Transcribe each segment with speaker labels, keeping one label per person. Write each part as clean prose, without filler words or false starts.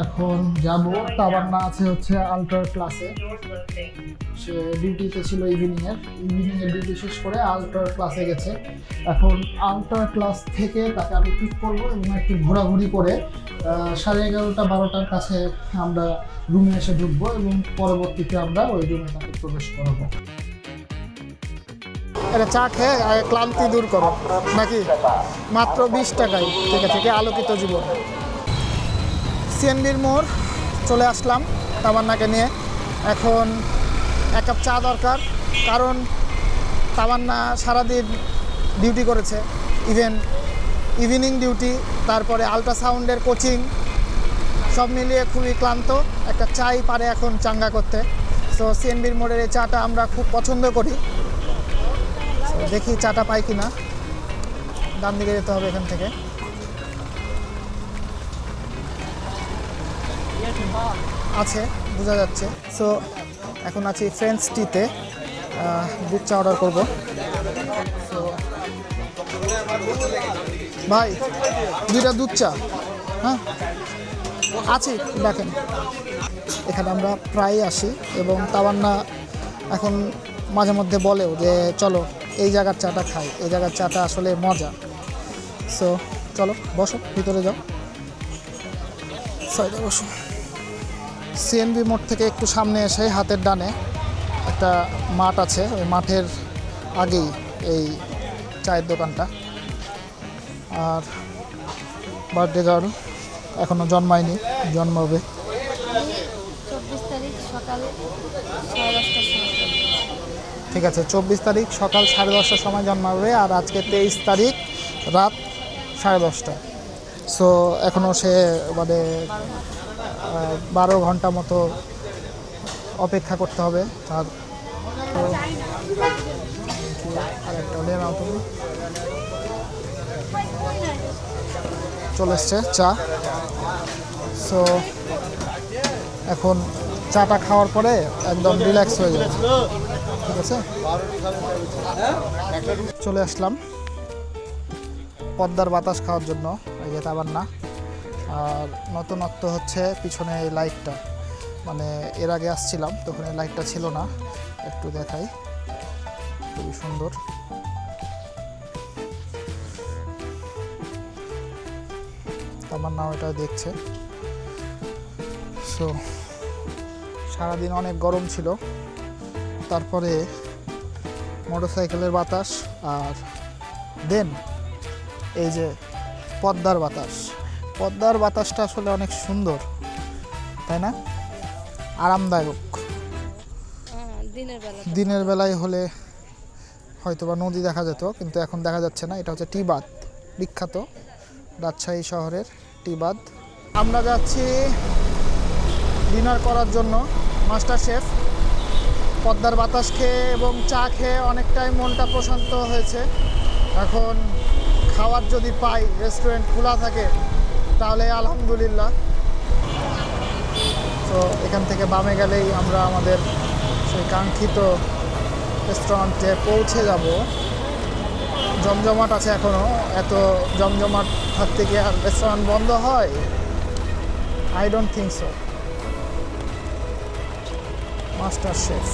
Speaker 1: এখন যাব। তাবান্না আছে হচ্ছে আল্ট্রা ক্লাসে, সে ডিউটিতে ছিল ইভিনিংয়ের ডিউটি শেষ করে আল্ট্রা ক্লাসে গেছে। এখন আল্ট্রা ক্লাস থেকে তাকে আমি পিক করবো এবং একটু ঘোরাঘুরি করে 11:30-12টার কাছে আমরা রুমে এসে ঢুকবো এবং পরবর্তীতে আমরা ওই রুমে তাকে প্রবেশ করাবো। এটা চা খেয়ে ক্লান্তি দূর করো নাকি? মাত্র 20 টাকায়, ঠিক আছে, কি আলোকিত জীবন। সিএনবির মোড় চলে আসলাম তামান্নাকে নিয়ে। এখন এক কাপ চা দরকার, কারণ তামান্না সারাদিন ডিউটি করেছে, ইভিনিং ডিউটি, তারপরে আল্ট্রাসাউন্ডের কোচিং, সব মিলিয়ে খুবই ক্লান্ত। একটা চাই পারে এখন চাঙ্গা করতে। সো সিএনবির মোড়ের এই চাটা আমরা খুব পছন্দ করি। দেখি চাটা পাই কিনা। ডান দিকে যেতে হবে এখান থেকে। আছে, বোঝা যাচ্ছে। সো এখন আছি ফ্রেঞ্চ টিতে, দুধ চা অর্ডার করবো। সো ভাই 2টা দুধ চা। হ্যাঁ আছি, দেখেন। এখানে আমরা প্রায় আসি এবং তাবান্না এখন মাঝে মধ্যে বলেও যে চলো এই জায়গার চাটা খাই, এই জায়গার চাটা আসলে মজা। সো চলো বসো, ভিতরে যাও, সাইডে বসো। সিএনবি মোড় থেকে একটু সামনে এসে হাতের ডানে একটা মাঠ আছে, ওই মাঠের আগেই এই চায়ের দোকানটা। আর বার্থডে গার্ল এখনও জন্মায়নি, জন্মাবে।
Speaker 2: 24 তারিখ সকাল 10:30টার সময়।
Speaker 1: ঠিক আছে, 24 তারিখ সকাল 10:30টার সময় জন্মাবে, আর আজকে 23 তারিখ রাত 10:30টা। সো এখনও সে মানে 12 ঘন্টা মতো অপেক্ষা করতে হবে তার। আরেকটা নিয়ে নাও তুমি। চলে এসছে চা। সো এখন চাটা খাওয়ার পরে একদম রিল্যাক্স হয়ে যাবে, ঠিক আছে। চলে আসলাম পদ্মার বাতাস খাওয়ার জন্য, এই যে তাবান্না। আর নতুনত্ব হচ্ছে পিছনে এই লাইটটা, মানে এর আগে আসছিলাম তখন এই লাইটটা ছিল না, একটু দেখাই, খুবই সুন্দর। তাবান্না ওটা দেখছে। সো সারাদিন অনেক গরম ছিল, তারপরে মোটরসাইকেলের বাতাস আর দেন এই যে পদ্মার বাতাস। পদ্মার বাতাসটা আসলে অনেক সুন্দর, তাই না? আরামদায়ক। দিনের বেলায় হলে হয়তো বা নদী দেখা যেত, কিন্তু এখন দেখা যাচ্ছে না। এটা হচ্ছে টি বাঁধ, বিখ্যাত রাজশাহী শহরের টি বাঁধ। আমরা যাচ্ছি ডিনার করার জন্য মাস্টার শেফ। পদ্মার বাতাস খেয়ে এবং চা খেয়ে অনেকটাই মনটা প্রশান্ত হয়েছে। এখন খাবার যদি পাই, রেস্টুরেন্ট খোলা থাকে, তাহলে আলহামদুলিল্লাহ। তো এখান থেকে বামে গেলেই আমরা আমাদের সেই কাঙ্ক্ষিত রেস্টুরেন্টে পৌঁছে যাব। জমজমাট আছে এখনও, এত জমজমাট থাকতে গিয়ে আর রেস্টুরেন্ট বন্ধ হয়? I don't think so. Master chef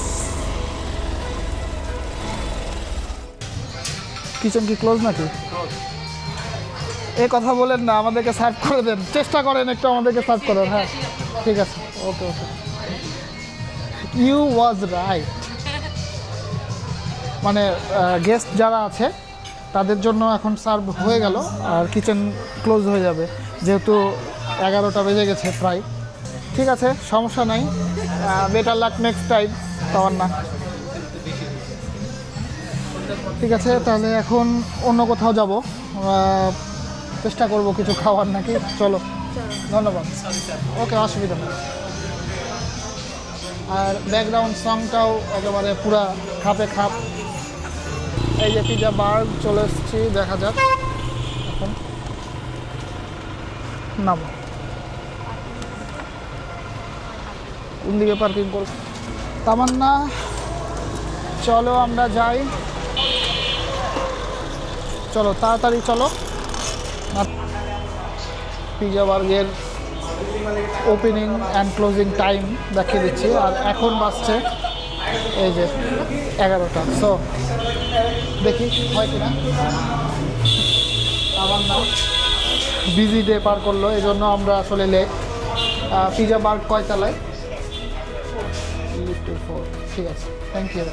Speaker 1: kitchen কি ক্লোজ নাকি? এই কথা বলেন না, আমাদেরকে সার্ভ করে দেন, চেষ্টা করেন একটু আমাদেরকে সার্ভ করার। হ্যাঁ ঠিক আছে, ওকে ওকে, ইউ ওয়াজ রাইট। মানে গেস্ট যারা আছে তাদের জন্য এখন সার্ভ হয়ে গেল, আর কিচেন ক্লোজ হয়ে যাবে, যেহেতু 11টা বেজে গেছে প্রায়। ঠিক আছে, সমস্যা নাই, বেটার লাক নেক্সট টাইম। তাবান্না ঠিক আছে, তাহলে এখন অন্য কোথাও যাব, চেষ্টা করব কিছু খাওয়ার নাকি। চলো, ধন্যবাদ। ওকে, অসুবিধা নেই। আর ব্যাকগ্রাউন্ড সংটাও একেবারে পুরা খাপে খাপ। এই যে পিজা বার চলে এসেছি, দেখা যাক এখন। নামো, কোন দিকে পার্কিং করব? তামান্না চলো আমরা যাই, চলো তাড়াতাড়ি চলো। পিজা বার্গের ওপেনিং অ্যান্ড ক্লোজিং টাইম দেখিয়ে দিচ্ছি। আর এখন বাজছে এই যে 11টা। সো দেখি হয় কিনা। আমার নাম বিজি ডে পার করলো, এই জন্য আমরা আসলে লেট। পিজা বার কয়তলায়? লিফট 4। ঠিক আছে, থ্যাংক ইউ।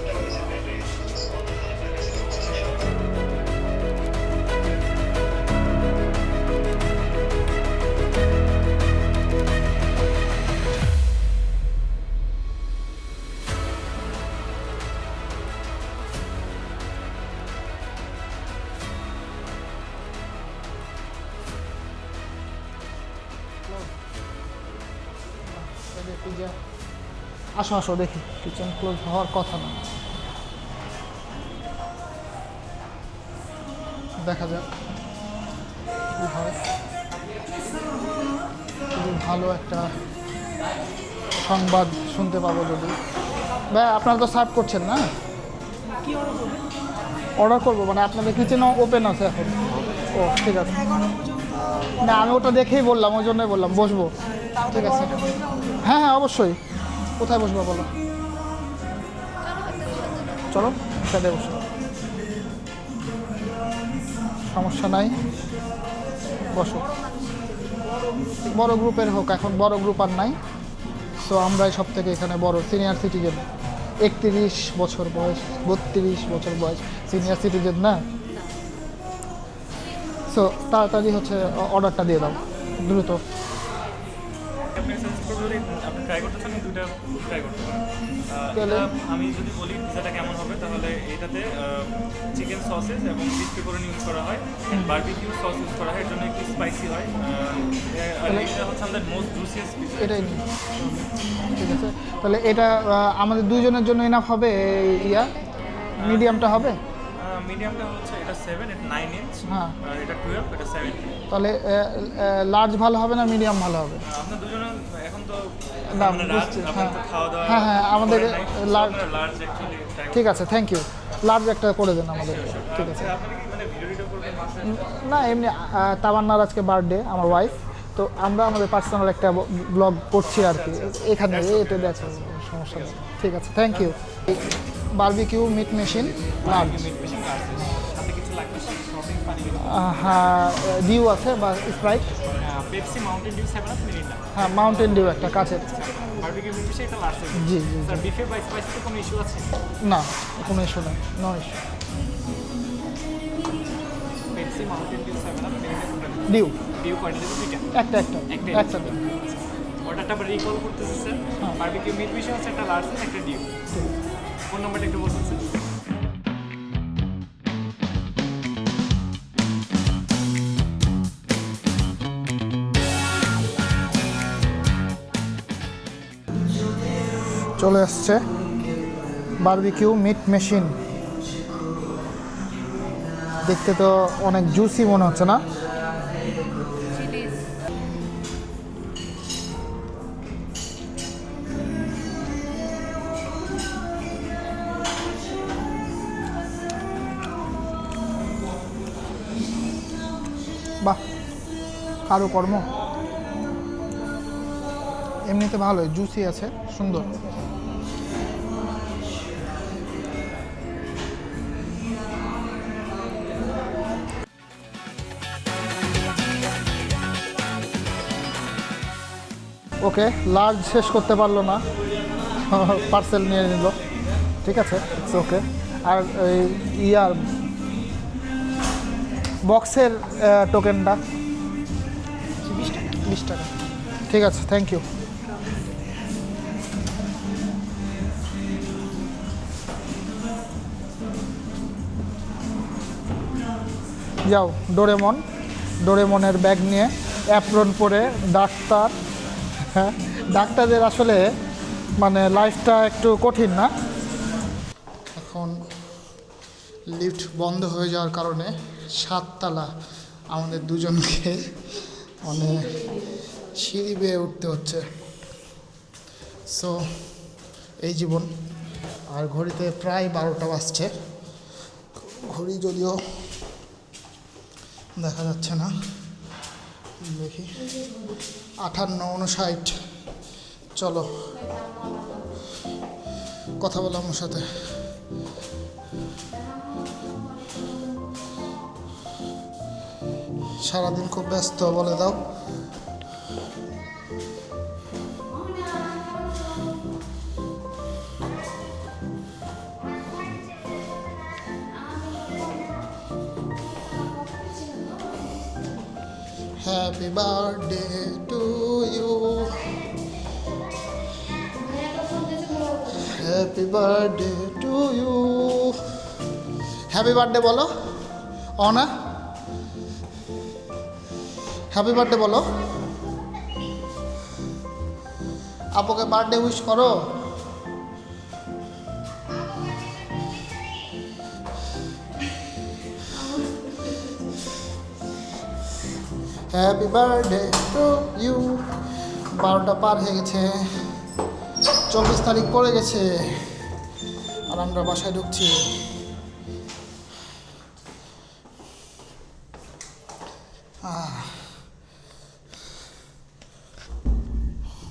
Speaker 1: পিজা আসো আসো, দেখি কিচেন ক্লোজ হওয়ার কথা না, দেখা যাক কি হয়। খুবই ভালো একটা সংবাদ শুনতে পাবো যদি। ভাই আপনারা তো সার্ভ করছেন না? অর্ডার করবো মানে আপনাদের কিচেনও ওপেন আছে এখন? ও ঠিক আছে, না আমি ওটা দেখেই বললাম, ওই জন্যই বললাম বসবো। ঠিক আছে, হ্যাঁ হ্যাঁ অবশ্যই। কোথায় বসবো বলো? চলো সাথে বসো, সমস্যা নাই, বসো। বড় গ্রুপের হোক, এখন বড় গ্রুপ আর নাই। সো আমরাই সব থেকে এখানে বড় সিনিয়র সিটিজেন। 31 বছর বয়স, 32 বছর বয়স, সিনিয়র সিটিজেন না। সো তাড়াতাড়ি হচ্ছে অর্ডারটা দিয়ে দাও দ্রুত।
Speaker 3: আপনি ট্রাই করতে চান, দুইটা ট্রাই করতে পারেন। আমি যদি বলি পিজাটা কেমন হবে, তাহলে এটাতে চিকেন সসেস এবং বিফ পেপারনি ইউজ করা হয়, বারবিকিউ সস ইউজ করা হয়, এর জন্য একটু স্পাইসি হয়। আর এটা হচ্ছে আমাদের মোস্ট জুসিয়েস্ট পিজা।
Speaker 1: এটাই নিই, ঠিক আছে। তাহলে এটা আমাদের দুইজনের জন্য এনাফ হবে? ইয়া মিডিয়ামটা হবে?
Speaker 3: মিডিয়ামটা হচ্ছে এটা 7, এটা 9 ইঞ্চ,
Speaker 1: হ্যাঁ
Speaker 3: আর এটা 12, এটা 17।
Speaker 1: তাহলে লার্জ ভালো হবে না মিডিয়াম ভালো হবে?
Speaker 3: আপনার দুজনে এখন তো
Speaker 1: না,
Speaker 3: মানে
Speaker 1: বুঝছি,
Speaker 3: আপনার তো
Speaker 1: হ্যাঁ।
Speaker 3: খাওয়া দাওয়া,
Speaker 1: হ্যাঁ, হ্যাঁ, আমাদের লার্জ,
Speaker 3: লার্জ অ্যাকচুয়ালি ট্রাই
Speaker 1: ঠিক আছে, থ্যাংক ইউ। লার্জ একটা করে দেন আমাদের, ঠিক আছে।
Speaker 3: আপনি কি মানে ভিডিওটা করবেন?
Speaker 1: না এমনি তামান্নার আজকে বার্থডে, আমার ওয়াইফ, তো আমরা আমাদের পার্সোনাল একটা ব্লগ করছি আর কি এখানে, এটা দেখো, সমস্যা নেই। ঠিক আছে, thank you. Barbecue meat machine large.
Speaker 3: সাথে কিছু লাগবে, শপিং পানি,
Speaker 1: হ্যাঁ ডিউ আছে বা Sprite?
Speaker 3: Pepsi, Mountain Dew, 7 Up, Mirinda.
Speaker 1: হ্যাঁ মাউন্টেন ডিউ একটা কাছের।
Speaker 3: বারবিকিউ মিট মেশিন এটা লাস্ট।
Speaker 1: জি জি,
Speaker 3: স্যার বিফে বা স্পাইসিতে কোনো ইস্যু আছে?
Speaker 1: না কোনো ইস্যু নেই, no issue.
Speaker 3: Pepsi, Mountain Dew, 7 Up, Mirinda কোনটা?
Speaker 1: ডিউ
Speaker 3: ডিউ কয়টা দেবো? দুইটা।
Speaker 1: একটা একটা দিন।
Speaker 3: অর্ডারটা আবার রিকল করতেছি স্যার। বারবিকিউ মিট মেশিন হচ্ছে একটা লার্জ, একটা ডিউ। ফোন নাম্বারটা একটু বলুন স্যার।
Speaker 1: চলে আসছে বারবিকিউ মিট মেশিন। দেখতে তো অনেক জুসি মনে হচ্ছে না?
Speaker 2: চিলিজ
Speaker 1: বাহ, কারুকর্ম এমনিতে ভালোই, জুসি আছে, সুন্দর। ওকে, লার্জ শেষ করতে পারলো না, পার্সেল নিয়ে নিল, ঠিক আছে, ওকে। আর এই ইয়ার বক্সের টোকেনটা 20 টাকা, ঠিক আছে, থ্যাংক ইউ। যাও ডোরেমনের ব্যাগ নিয়ে, অ্যাপ্রন পরে, ডাক্তার। হ্যাঁ, ডাক্তারদের আসলে মানে লাইফটা একটু কঠিন না? এখন লিফট বন্ধ হয়ে যাওয়ার কারণে 7 তলা আমাদের দুজনকে মানে সিঁড়ি বেয়ে উঠতে হচ্ছে। সো এই জীবন। আর ঘড়িতে প্রায় 12টা বাজছে, ঘড়ি যদিও দেখা যাচ্ছে না, দেখি 58, 59। চলো কথা বলো আমার সাথে। সারাদিন খুব ব্যস্ত, বলে দাও। Happy birthday to you. Happy birthday to you. Happy birthday বলো অনা। হ্যাপি বার্থডে বলো। আপুকে বার্থডে উইশ করো। Happy birthday to you. 12টা পার হয়ে গেছে, 24 তারিখ পড়ে গেছে, আর আমরা বাসায় ঢুকছি।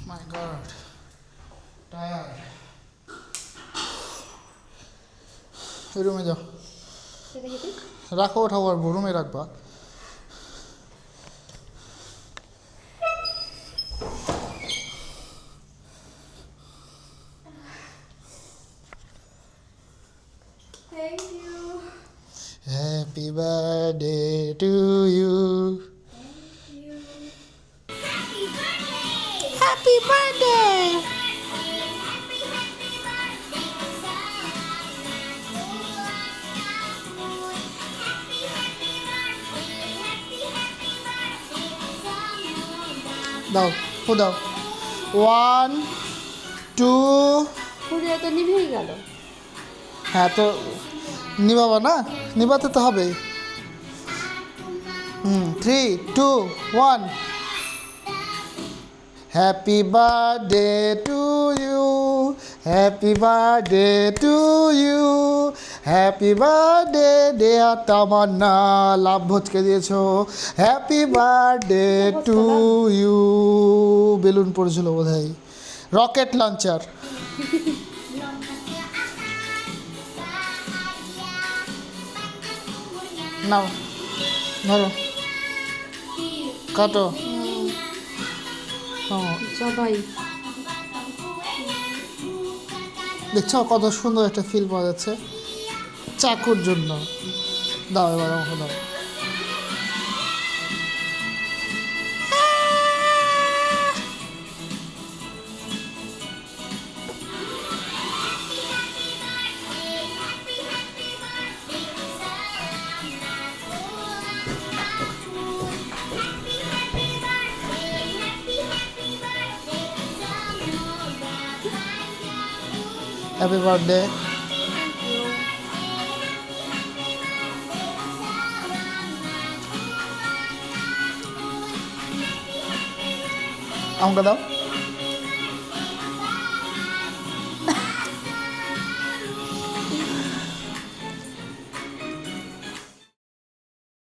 Speaker 1: মাই গড, টায়ার্ড। রুমে যাও, রাখো, ওঠাও, আর রুমে রাখবা।
Speaker 2: Thank you.
Speaker 1: Happy birthday to you. Happy birthday. দাও, ও দাও। 1 2।
Speaker 2: পুরিয়া তো নিভেই গেল।
Speaker 1: হ্যাঁ, তো নিবাবা না, নিবাতে তো হবে। 3 2 1। Happy birthday to you, happy birthday to you, happy birthday dear Tamanna. লাভ ভোজকে দিয়েছো। Happy birthday to you. Balloon পড়েছিল বোধহয়, রকেট লঞ্চার। নাও, ধরো, কাটো।
Speaker 2: সবাই
Speaker 1: দেখছো কত সুন্দর একটা ফিল পাওয়া যাচ্ছে চাকুর জন্য। দাও, এবার আমাকে দাও। Happy birthday. আমাকে দাও।